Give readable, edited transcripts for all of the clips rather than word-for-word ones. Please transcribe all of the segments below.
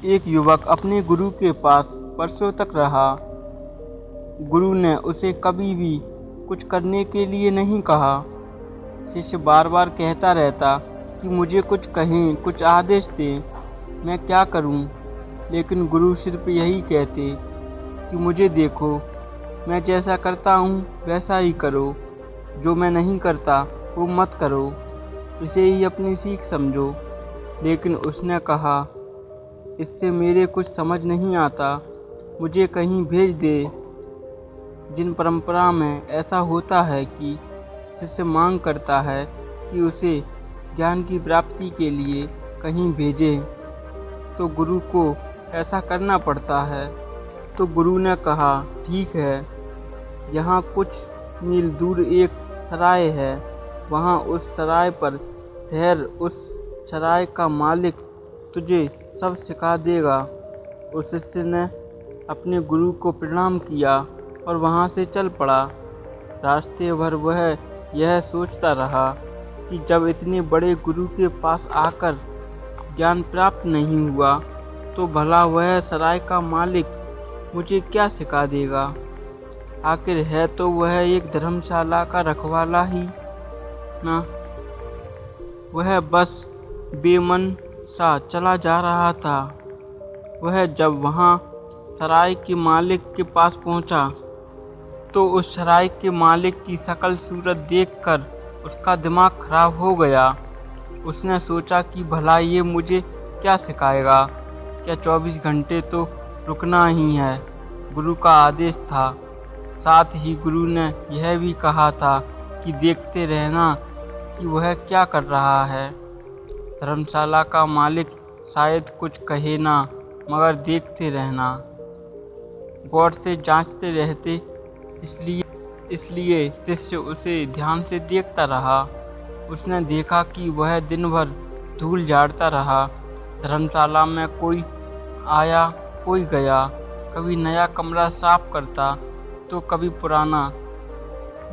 एक युवक अपने गुरु के पास वर्षों तक रहा। गुरु ने उसे कभी भी कुछ करने के लिए नहीं कहा। शिष्य बार बार कहता रहता कि मुझे कुछ कहें, कुछ आदेश दें, मैं क्या करूं? लेकिन गुरु सिर्फ यही कहते कि मुझे देखो, मैं जैसा करता हूं वैसा ही करो, जो मैं नहीं करता वो मत करो, इसे ही अपनी सीख समझो। लेकिन उसने कहा, इससे मेरे कुछ समझ नहीं आता, मुझे कहीं भेज दे। जिन परंपरा में ऐसा होता है कि शिष्य मांग करता है कि उसे ज्ञान की प्राप्ति के लिए कहीं भेजें, तो गुरु को ऐसा करना पड़ता है। तो गुरु ने कहा, ठीक है, यहाँ कुछ मील दूर एक सराय है, वहाँ उस सराय पर ठहर, उस सराय का मालिक तुझे सब सिखा देगा। उस शिष्य ने अपने गुरु को प्रणाम किया और वहाँ से चल पड़ा। रास्ते भर वह यह सोचता रहा कि जब इतने बड़े गुरु के पास आकर ज्ञान प्राप्त नहीं हुआ, तो भला वह सराय का मालिक मुझे क्या सिखा देगा? आखिर है तो वह एक धर्मशाला का रखवाला ही ना। वह बस बेमन सा चला जा रहा था। वह जब वहाँ सराय के मालिक के पास पहुँचा, तो उस सराय के मालिक की शकल सूरत देखकर उसका दिमाग खराब हो गया। उसने सोचा कि भला ये मुझे क्या सिखाएगा? क्या 24 घंटे तो रुकना ही है? गुरु का आदेश था। साथ ही गुरु ने यह भी कहा था कि देखते रहना कि वह क्या कर रहा है। धर्मशाला का मालिक शायद कुछ कहे ना, मगर देखते रहना, गौर से जांचते रहते। इसलिए शिष्य उसे ध्यान से देखता रहा। उसने देखा कि वह दिन भर धूल झाड़ता रहा। धर्मशाला में कोई आया, कोई गया, कभी नया कमरा साफ करता तो कभी पुराना।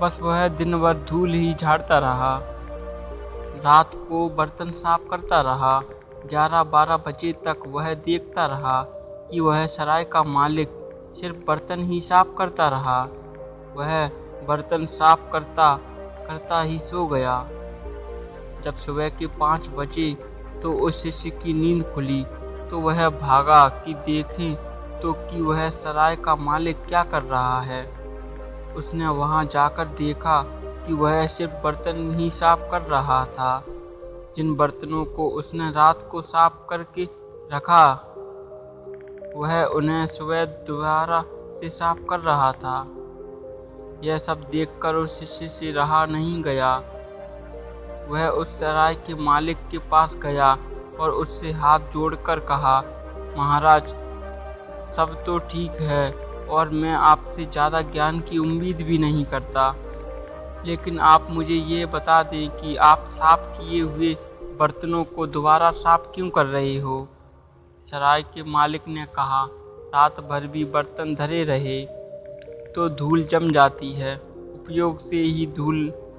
बस वह दिन भर धूल ही झाड़ता रहा। रात को बर्तन साफ करता रहा। 11-12 बजे तक वह देखता रहा कि वह सराय का मालिक सिर्फ बर्तन ही साफ करता रहा। वह बर्तन साफ करता करता ही सो गया। जब सुबह के 5 बजे तो उस शिष्य की नींद खुली, तो वह भागा कि देखें तो कि वह सराय का मालिक क्या कर रहा है। उसने वहां जाकर देखा कि वह सिर्फ बर्तन ही साफ कर रहा था। जिन बर्तनों को उसने रात को साफ करके रखा, वह उन्हें सुबह दोबारा से साफ कर रहा था। यह सब देखकर उस शिष्य से रहा नहीं गया। वह उस सराय के मालिक के पास गया और उससे हाथ जोड़कर कहा, महाराज, सब तो ठीक है और मैं आपसे ज़्यादा ज्ञान की उम्मीद भी नहीं करता, लेकिन आप मुझे ये बता दें कि आप साफ किए हुए बर्तनों को दोबारा साफ क्यों कर रहे हो? सराय के मालिक ने कहा, रात भर भी बर्तन धरे रहे तो धूल जम जाती है। उपयोग से ही धूल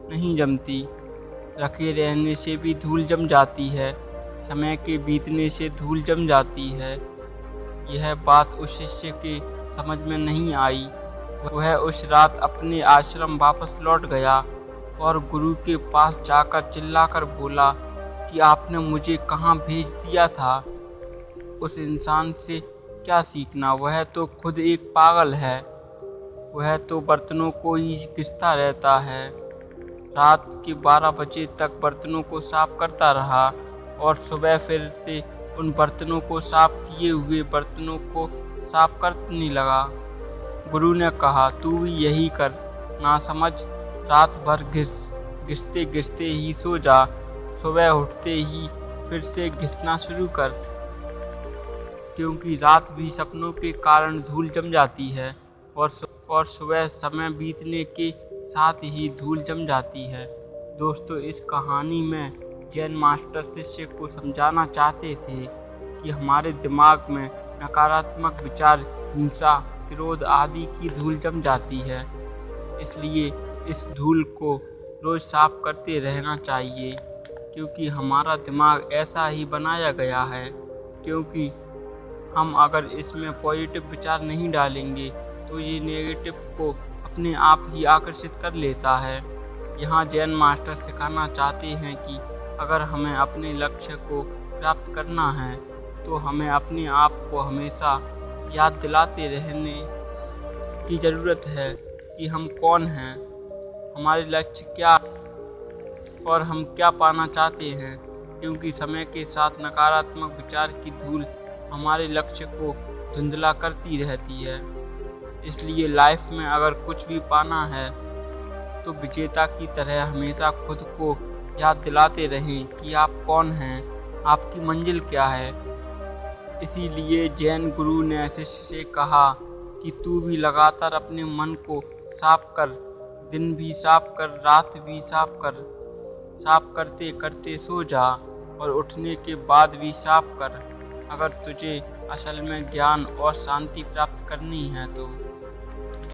नहीं जमती, रखे रहने से भी धूल जम जाती है, समय के बीतने से धूल जम जाती है। यह बात उस शिष्य के समझ में नहीं आई। वह उस रात अपने आश्रम वापस लौट गया और गुरु के पास जाकर चिल्लाकर बोला कि आपने मुझे कहाँ भेज दिया था? उस इंसान से क्या सीखना? वह तो खुद एक पागल है। वह तो बर्तनों को ही घिसता रहता है। रात के 12 बजे तक बर्तनों को साफ करता रहा और सुबह फिर से उन बर्तनों को साफ किए हुए बर्तनों को साफ करने लगा। गुरु ने कहा, तू भी यही कर, नासमझ, रात भर घिसते घिसते ही सो जा, सुबह उठते ही फिर से घिसना शुरू कर, क्योंकि रात भी सपनों के कारण धूल जम जाती है और सुबह समय बीतने के साथ ही धूल जम जाती है। दोस्तों, इस कहानी में जैन मास्टर शिष्य को समझाना चाहते थे कि हमारे दिमाग में नकारात्मक विचार, हिंसा, क्रोध आदि की धूल जम जाती है। इसलिए इस धूल को रोज साफ करते रहना चाहिए, क्योंकि हमारा दिमाग ऐसा ही बनाया गया है। क्योंकि हम अगर इसमें पॉजिटिव विचार नहीं डालेंगे तो ये नेगेटिव को अपने आप ही आकर्षित कर लेता है। यहाँ जैन मास्टर सिखाना चाहते हैं कि अगर हमें अपने लक्ष्य को प्राप्त करना है तो हमें अपने आप को हमेशा याद दिलाते रहने की ज़रूरत है कि हम कौन हैं, हमारे लक्ष्य क्या और हम क्या पाना चाहते हैं, क्योंकि समय के साथ नकारात्मक विचार की धूल हमारे लक्ष्य को धुंधला करती रहती है। इसलिए लाइफ में अगर कुछ भी पाना है तो विजेता की तरह हमेशा खुद को याद दिलाते रहें कि आप कौन हैं, आपकी मंजिल क्या है। इसीलिए जैन गुरु ने शिष्य से कहा कि तू भी लगातार अपने मन को साफ कर, दिन भी साफ कर, रात भी साफ कर, साफ करते करते सो जा और उठने के बाद भी साफ कर, अगर तुझे असल में ज्ञान और शांति प्राप्त करनी है तो।